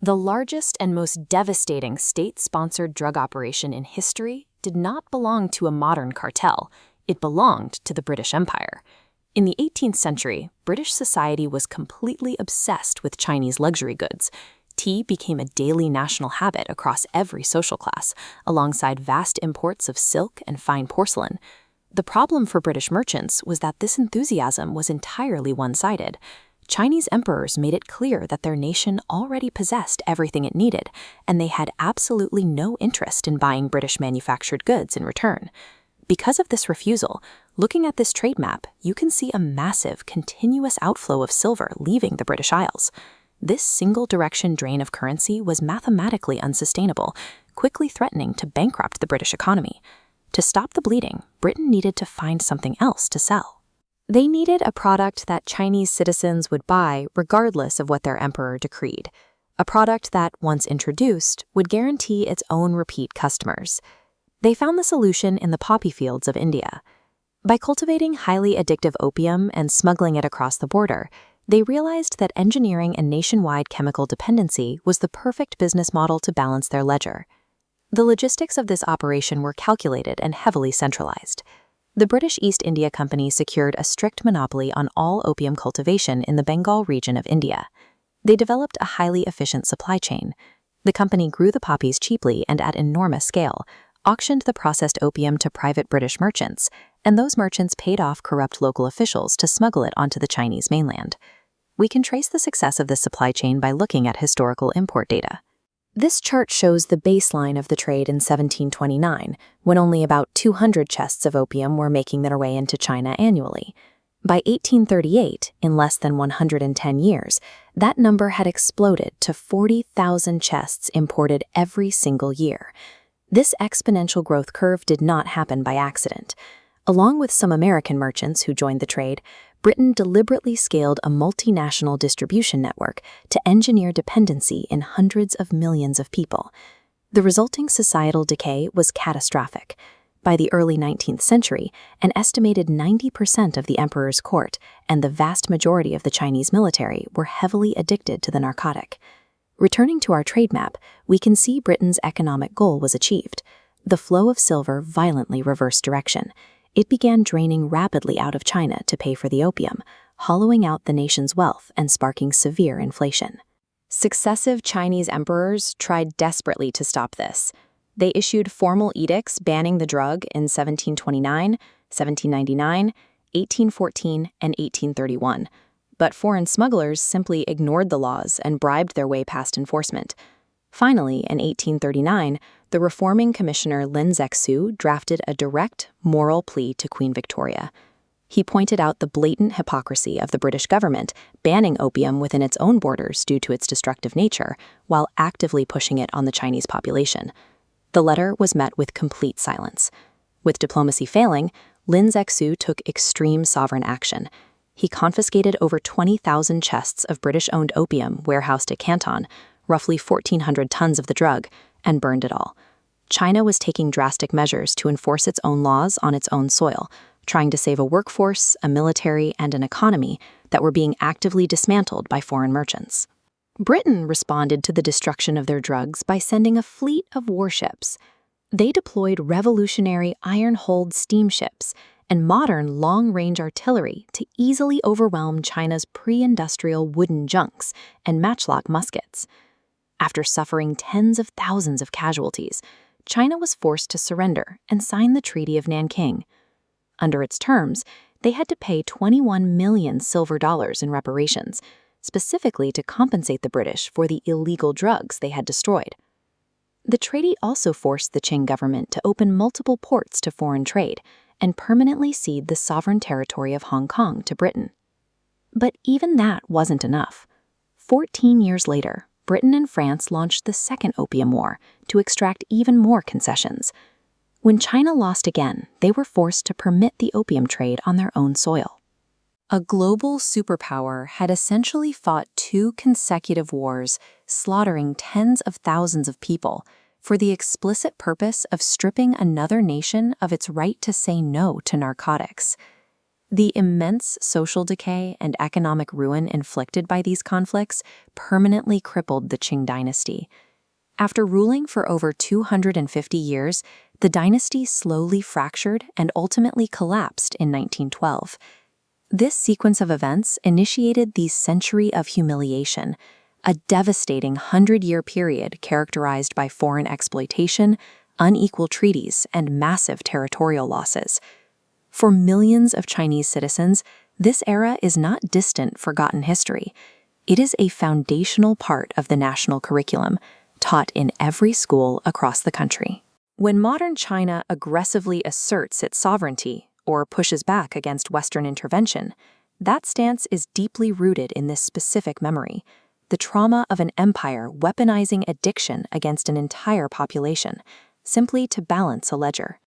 The largest and most devastating state-sponsored drug operation in history did not belong to a modern cartel. It belonged to the British Empire. In the 18th century, British society was completely obsessed with Chinese luxury goods. Tea became a daily national habit across every social class, alongside vast imports of silk and fine porcelain. The problem for British merchants was that this enthusiasm was entirely one-sided. Chinese emperors made it clear that their nation already possessed everything it needed, and they had absolutely no interest in buying British-manufactured goods in return. Because of this refusal, looking at this trade map, you can see a massive, continuous outflow of silver leaving the British Isles. This single-direction drain of currency was mathematically unsustainable, quickly threatening to bankrupt the British economy. To stop the bleeding, Britain needed to find something else to sell. They needed a product that Chinese citizens would buy regardless of what their emperor decreed. A product that, once introduced, would guarantee its own repeat customers. They found the solution in the poppy fields of India. By cultivating highly addictive opium and smuggling it across the border, they realized that engineering and nationwide chemical dependency was the perfect business model to balance their ledger. The logistics of this operation were calculated and heavily centralized. The British East India Company secured a strict monopoly on all opium cultivation in the Bengal region of India. They developed a highly efficient supply chain. The company grew the poppies cheaply and at enormous scale, auctioned the processed opium to private British merchants, and those merchants paid off corrupt local officials to smuggle it onto the Chinese mainland. We can trace the success of this supply chain by looking at historical import data. This chart shows the baseline of the trade in 1729, when only about 200 chests of opium were making their way into China annually. By 1838, in less than 110 years, that number had exploded to 40,000 chests imported every single year. This exponential growth curve did not happen by accident. Along with some American merchants who joined the trade, Britain deliberately scaled a multinational distribution network to engineer dependency in hundreds of millions of people. The resulting societal decay was catastrophic. By the early 19th century, an estimated 90% of the emperor's court and the vast majority of the Chinese military were heavily addicted to the narcotic. Returning to our trade map, we can see Britain's economic goal was achieved. The flow of silver violently reversed direction. It began draining rapidly out of China to pay for the opium, hollowing out the nation's wealth and sparking severe inflation. Successive Chinese emperors tried desperately to stop this. They issued formal edicts banning the drug in 1729, 1799, 1814, and 1831. But foreign smugglers simply ignored the laws and bribed their way past enforcement. Finally, in 1839, the reforming commissioner Lin Zexu drafted a direct, moral plea to Queen Victoria. He pointed out the blatant hypocrisy of the British government banning opium within its own borders due to its destructive nature, while actively pushing it on the Chinese population. The letter was met with complete silence. With diplomacy failing, Lin Zexu took extreme sovereign action. He confiscated over 20,000 chests of British-owned opium warehoused at Canton, roughly 1,400 tons of the drug, and burned it all. China was taking drastic measures to enforce its own laws on its own soil, trying to save a workforce, a military, and an economy that were being actively dismantled by foreign merchants. Britain responded to the destruction of their drugs by sending a fleet of warships. They deployed revolutionary iron-hulled steamships and modern long-range artillery to easily overwhelm China's pre-industrial wooden junks and matchlock muskets. After suffering tens of thousands of casualties, China was forced to surrender and sign the Treaty of Nanking. Under its terms, they had to pay 21 million silver dollars in reparations, specifically to compensate the British for the illegal drugs they had destroyed. The treaty also forced the Qing government to open multiple ports to foreign trade and permanently cede the sovereign territory of Hong Kong to Britain. But even that wasn't enough. 14 years later, Britain and France launched the Second Opium War to extract even more concessions. When China lost again, they were forced to permit the opium trade on their own soil. A global superpower had essentially fought 2 consecutive wars, slaughtering tens of thousands of people, for the explicit purpose of stripping another nation of its right to say no to narcotics. The immense social decay and economic ruin inflicted by these conflicts permanently crippled the Qing dynasty. After ruling for over 250 years, the dynasty slowly fractured and ultimately collapsed in 1912. This sequence of events initiated the Century of Humiliation, a devastating 100-year period characterized by foreign exploitation, unequal treaties, and massive territorial losses. For millions of Chinese citizens, this era is not distant, forgotten history. It is a foundational part of the national curriculum, taught in every school across the country. When modern China aggressively asserts its sovereignty or pushes back against Western intervention, that stance is deeply rooted in this specific memory, the trauma of an empire weaponizing addiction against an entire population, simply to balance a ledger.